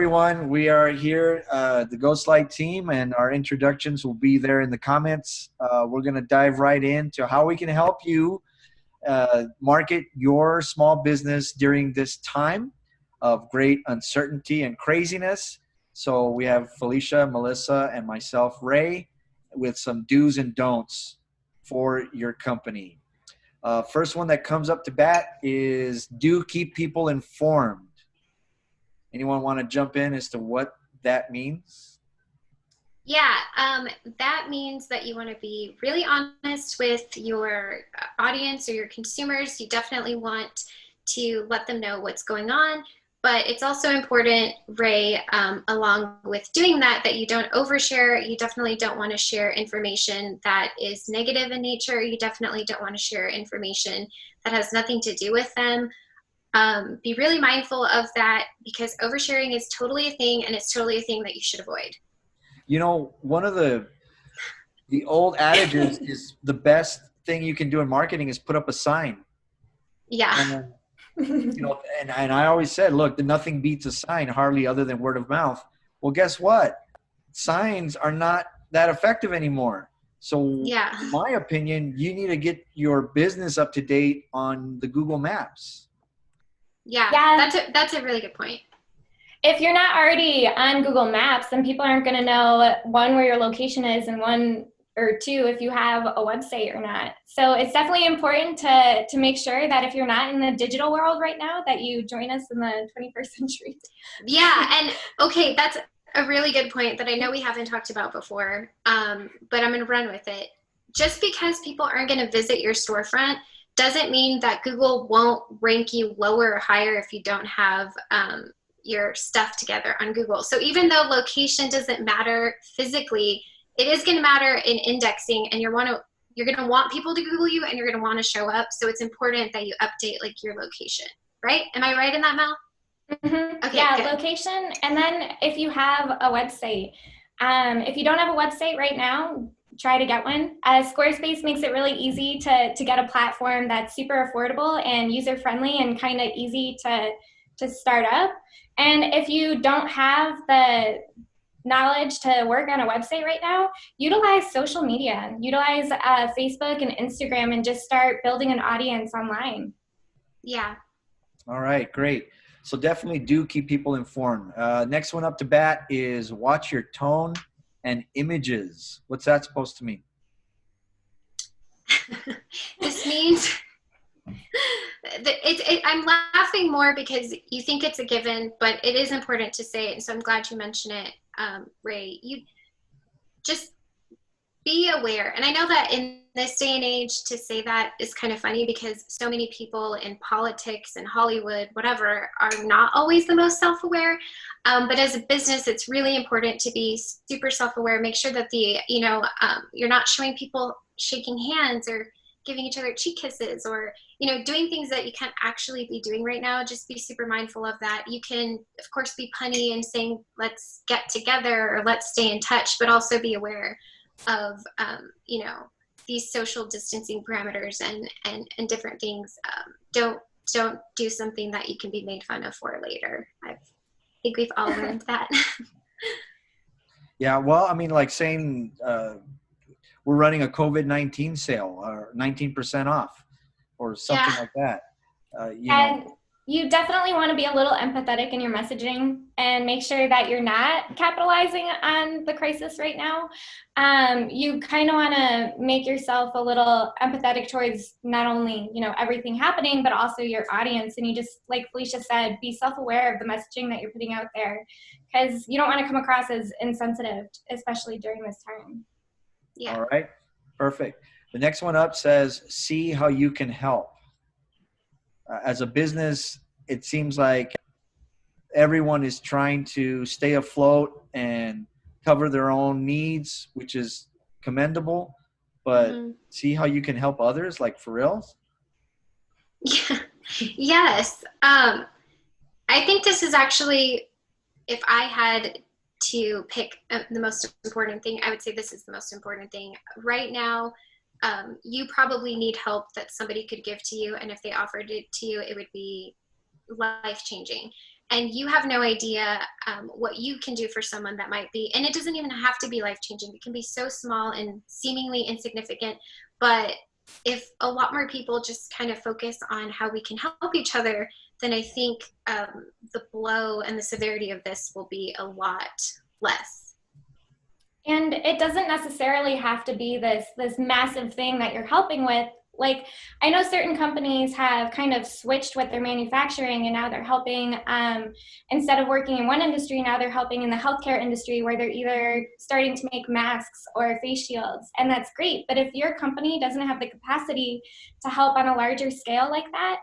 everyone. We are here, the Ghostlight team, and our introductions will be there in the comments. We're going to dive right into how we can help you market your small business during this time of great uncertainty and craziness. So we have Felicia, Melissa, and myself, Ray, with some do's and don'ts for your company. First one that comes up to bat is do keep people informed. Anyone want to jump in as to what that means? Yeah, that means that you want to be really honest with your audience or your consumers. You definitely want to let them know what's going on, but it's also important, Ray, along with doing that you don't overshare. You definitely don't want to share information that is negative in nature. You definitely don't want to share information that has nothing to do with them. Be really mindful of that because oversharing is totally a thing, and it's totally a thing that you should avoid. You know, one of the old adages is the best thing you can do in marketing is put up a sign. Yeah. You know, and I always said, look, nothing beats a sign hardly other than word of mouth. Well, guess what? Signs are not that effective anymore. So yeah. In my opinion, you need to get your business up to date on the Google Maps. Yeah. That's a really good point. If you're not already on Google Maps, then people aren't going to know, one, where your location is, and one or two, if you have a website or not. So it's definitely important to make sure that if you're not in the digital world right now, that you join us in the 21st century. Yeah, and okay, that's a really good point that I know we haven't talked about before, but I'm going to run with it. Just because people aren't going to visit your storefront doesn't mean that Google won't rank you lower or higher if you don't have your stuff together on Google. So even though location doesn't matter physically, it is going to matter in indexing, and you're going to want people to Google you, and you're going to want to show up. So it's important that you update like your location, right? Am I right in that, Mel? Mm-hmm. Okay, yeah, good. Location, and then if you have a website, if you don't have a website right now, try to get one. Squarespace makes it really easy to get a platform that's super affordable and user-friendly and kind of easy to start up. And if you don't have the knowledge to work on a website right now, utilize social media, utilize Facebook and Instagram, and just start building an audience online. Yeah. All right, great. So definitely do keep people informed. Next one up to bat is watch your tone and images. What's that supposed to mean? This means I'm laughing more because you think it's a given, but it is important to say it. And so I'm glad you mentioned it, Ray. You just be aware. And I know that in this day and age to say that is kind of funny because so many people in politics and Hollywood, whatever, are not always the most self-aware. But as a business, it's really important to be super self-aware. Make sure that you're not showing people shaking hands or giving each other cheek kisses or, doing things that you can't actually be doing right now. Just be super mindful of that. You can, of course, be punny and saying, let's get together or let's stay in touch, but also be aware of, these social distancing parameters and different things. Don't do something that you can be made fun of for later. I think we've all learned that. Yeah, well, I mean, like saying we're running a COVID-19 sale or 19% off or something like that. And you definitely want to be a little empathetic in your messaging and make sure that you're not capitalizing on the crisis right now. You kind of want to make yourself a little empathetic towards not only, everything happening, but also your audience. And you just, like Felicia said, be self-aware of the messaging that you're putting out there because you don't want to come across as insensitive, especially during this time. Yeah. All right. Perfect. The next one up says, see how you can help. As a business, it seems like everyone is trying to stay afloat and cover their own needs, which is commendable, but see how you can help others, like for real? Yeah. Yes. I think this is actually, if I had to pick the most important thing, I would say this is the most important thing. Right now, you probably need help that somebody could give to you, and if they offered it to you, it would be life-changing. and you have no idea what you can do for someone that might be, and it doesn't even have to be life-changing. It can be so small and seemingly insignificant, but if a lot more people just kind of focus on how we can help each other, then I think the blow and the severity of this will be a lot less. And it doesn't necessarily have to be this massive thing that you're helping with. Like, I know certain companies have kind of switched what they're manufacturing, and now they're helping, instead of working in one industry, now they're helping in the healthcare industry, where they're either starting to make masks or face shields. And that's great. But if your company doesn't have the capacity to help on a larger scale like that,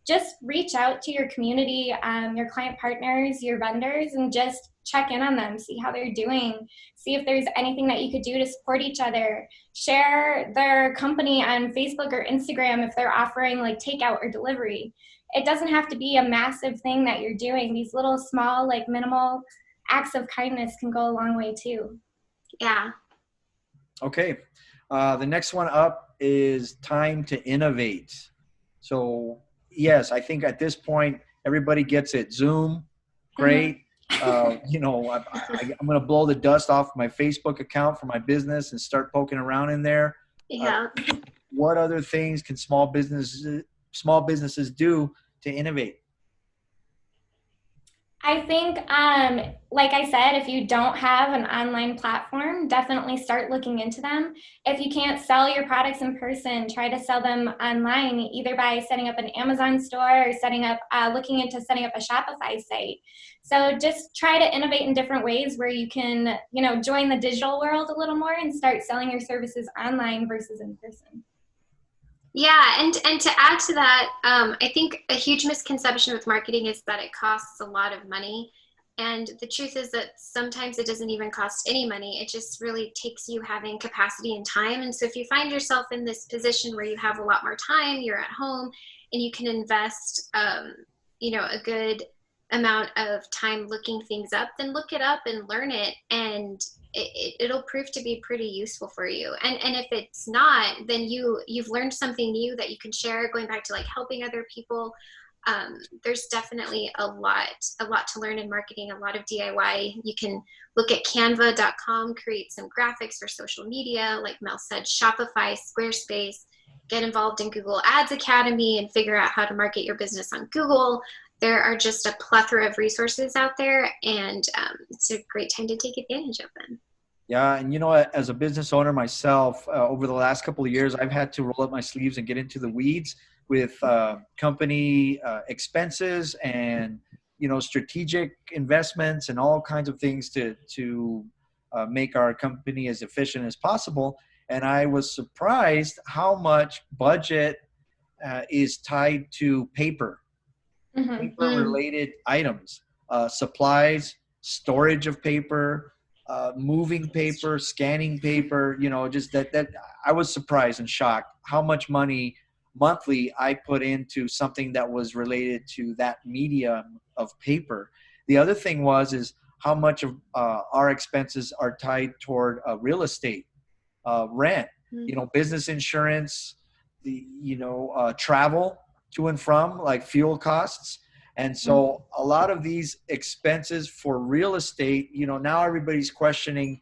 just reach out to your community, your client partners, your vendors, and just check in on them, see how they're doing, see if there's anything that you could do to support each other. Share their company on Facebook or Instagram if they're offering like takeout or delivery. It doesn't have to be a massive thing that you're doing. These little small, like minimal acts of kindness can go a long way too. Yeah. Okay. The next one up is time to innovate. So yes, I think at this point, everybody gets it. Zoom, great. You know, I'm going to blow the dust off my Facebook account for my business and start poking around in there. Yeah. What other things can small businesses do to innovate? I think, like I said, if you don't have an online platform, definitely start looking into them. If you can't sell your products in person, try to sell them online, either by setting up an Amazon store or looking into setting up a Shopify site. So just try to innovate in different ways where you can, join the digital world a little more and start selling your services online versus in person. Yeah, and to add to that, I think a huge misconception with marketing is that it costs a lot of money. And the truth is that sometimes it doesn't even cost any money. It just really takes you having capacity and time. And so if you find yourself in this position where you have a lot more time, you're at home, and you can invest, a good amount of time looking things up, then look it up and learn it. And it'll prove to be pretty useful for you. And if it's not, then you've learned something new that you can share, going back to like helping other people. There's definitely a lot to learn in marketing, a lot of DIY. You can look at canva.com, create some graphics for social media, like Mel said, Shopify, Squarespace, get involved in Google Ads Academy and figure out how to market your business on Google. There are just a plethora of resources out there, and it's a great time to take advantage of them. Yeah, and as a business owner myself, over the last couple of years, I've had to roll up my sleeves and get into the weeds with company expenses and strategic investments and all kinds of things to make our company as efficient as possible. And I was surprised how much budget is tied to paper. Paper-related items, supplies, storage of paper, moving paper, scanning paper, just that I was surprised and shocked how much money monthly I put into something that was related to that medium of paper. The other thing is how much of our expenses are tied toward real estate, rent, business insurance, travel to and from, like fuel costs. And so a lot of these expenses for real estate, now everybody's questioning,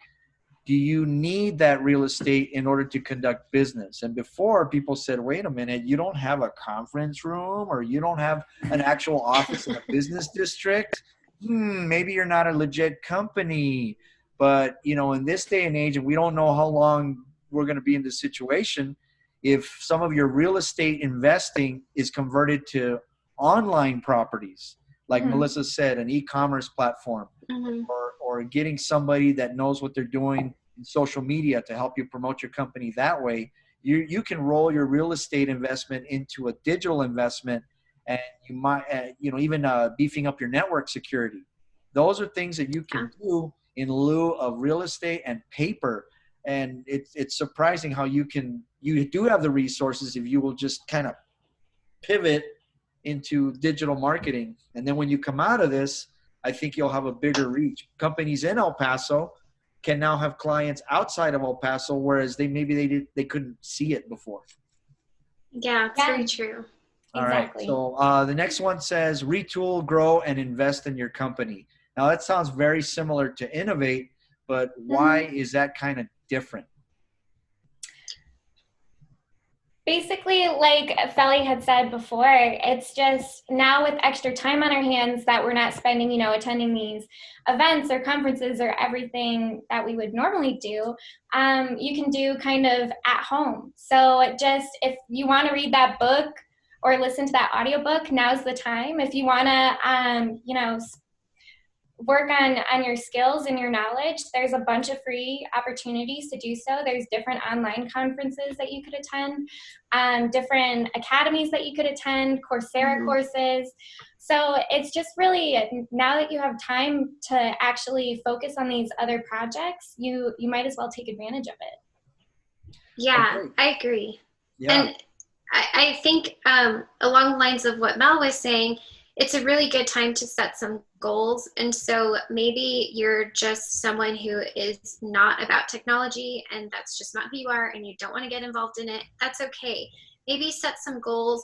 do you need that real estate in order to conduct business? And before, people said, wait a minute, you don't have a conference room, or you don't have an actual office in a business district? Maybe you're not a legit company. But, in this day and age, and we don't know how long we're going to be in this situation, if some of your real estate investing is converted to online properties, like Melissa said, an e-commerce platform, or getting somebody that knows what they're doing in social media to help you promote your company that way, you can roll your real estate investment into a digital investment, and you might, even beefing up your network security. Those are things that you can do in lieu of real estate and paper. And it's surprising how you do have the resources if you will just kind of pivot into digital marketing. And then when you come out of this, I think you'll have a bigger reach. Companies in El Paso can now have clients outside of El Paso, whereas they couldn't see it before. Yeah, it's very true. All right. Exactly. So the next one says retool, grow, and invest in your company. Now that sounds very similar to innovate, but why is that kind of different? Basically, like Feli had said before, it's just now with extra time on our hands that we're not spending, attending these events or conferences or everything that we would normally do, you can do kind of at home. So just if you want to read that book or listen to that audiobook, now's the time. If you want to, work on your skills and your knowledge, there's a bunch of free opportunities to do so. There's different online conferences that you could attend, different academies that you could attend, Coursera courses. So it's just really, now that you have time to actually focus on these other projects, you might as well take advantage of it. Yeah, I agree. Yeah. And I think along the lines of what Mel was saying, it's a really good time to set some goals. And so maybe you're just someone who is not about technology and that's just not who you are and you don't want to get involved in it. That's okay. Maybe set some goals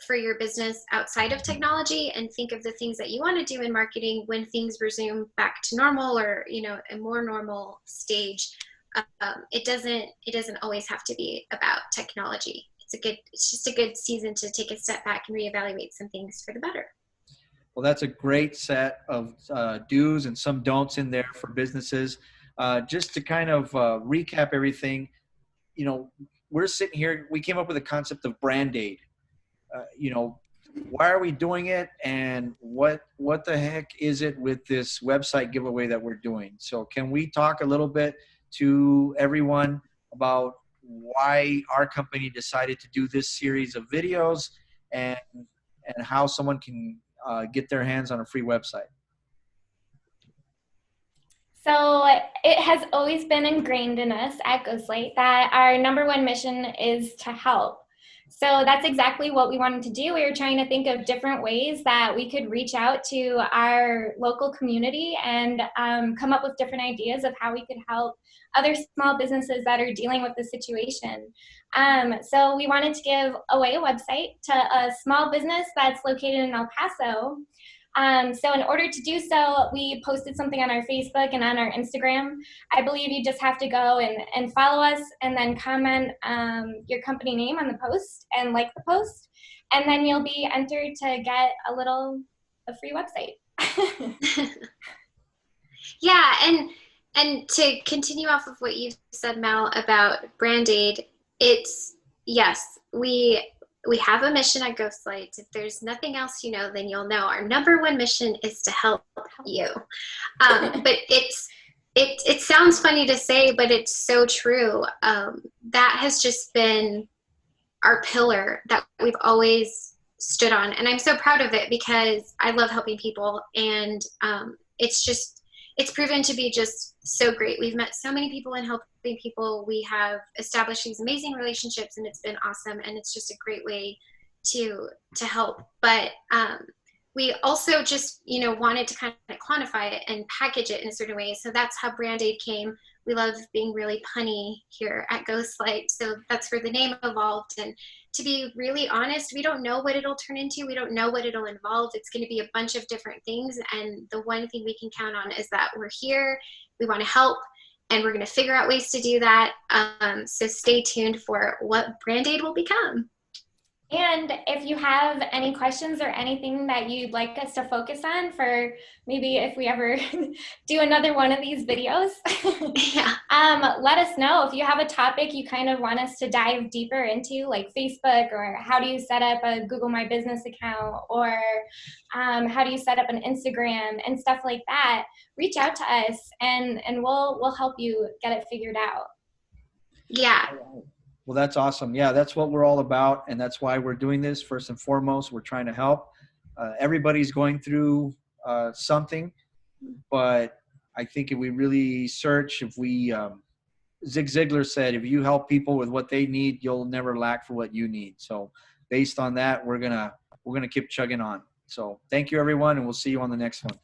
for your business outside of technology and think of the things that you want to do in marketing when things resume back to normal or, a more normal stage. It doesn't always have to be about technology. It's just a good season to take a step back and reevaluate some things for the better. Well, that's a great set of do's and some don'ts in there for businesses. Just to kind of recap everything, we're sitting here, we came up with a concept of brand aid. Why are we doing it, and what the heck is it with this website giveaway that we're doing? So can we talk a little bit to everyone about why our company decided to do this series of videos and how someone can get their hands on a free website? So it has always been ingrained in us at Ghostlight that our number one mission is to help. So that's exactly what we wanted to do. We were trying to think of different ways that we could reach out to our local community and come up with different ideas of how we could help other small businesses that are dealing with the situation. So we wanted to give away a website to a small business that's located in El Paso. So in order to do so, we posted something on our Facebook and on our Instagram. I believe you just have to go and follow us and then comment your company name on the post and like the post. And then you'll be entered to get a free website. Yeah, and to continue off of what you said, Mel, about Brand Aid, yes, we have a mission at Ghostlight. If there's nothing else then you'll know. Our number one mission is to help you. But it sounds funny to say, but it's so true. That has just been our pillar that we've always stood on. And I'm so proud of it because I love helping people. And it's proven to be just so great. We've met so many people and helping people. We have established these amazing relationships and it's been awesome. And it's just a great way to help. But we also just, wanted to kind of quantify it and package it in a certain way. So that's how Brand Aid came. We love being really punny here at Ghostlight. So that's where the name evolved. And to be really honest, we don't know what it'll turn into. We don't know what it'll involve. It's going to be a bunch of different things. And the one thing we can count on is that we're here, we want to help, and we're going to figure out ways to do that. So stay tuned for what Brand Aid will become. And if you have any questions or anything that you'd like us to focus on for maybe if we ever do another one of these videos, let us know. If you have a topic you kind of want us to dive deeper into, like Facebook, or how do you set up a Google My Business account, or how do you set up an Instagram and stuff like that, reach out to us and we'll help you get it figured out. Yeah. Well, that's awesome. Yeah, that's what we're all about. And that's why we're doing this. First and foremost, we're trying to help. Everybody's going through something, but I think if we really search, Zig Ziglar said, if you help people with what they need, you'll never lack for what you need. So based on that, we're going to keep chugging on. So thank you, everyone. And we'll see you on the next one.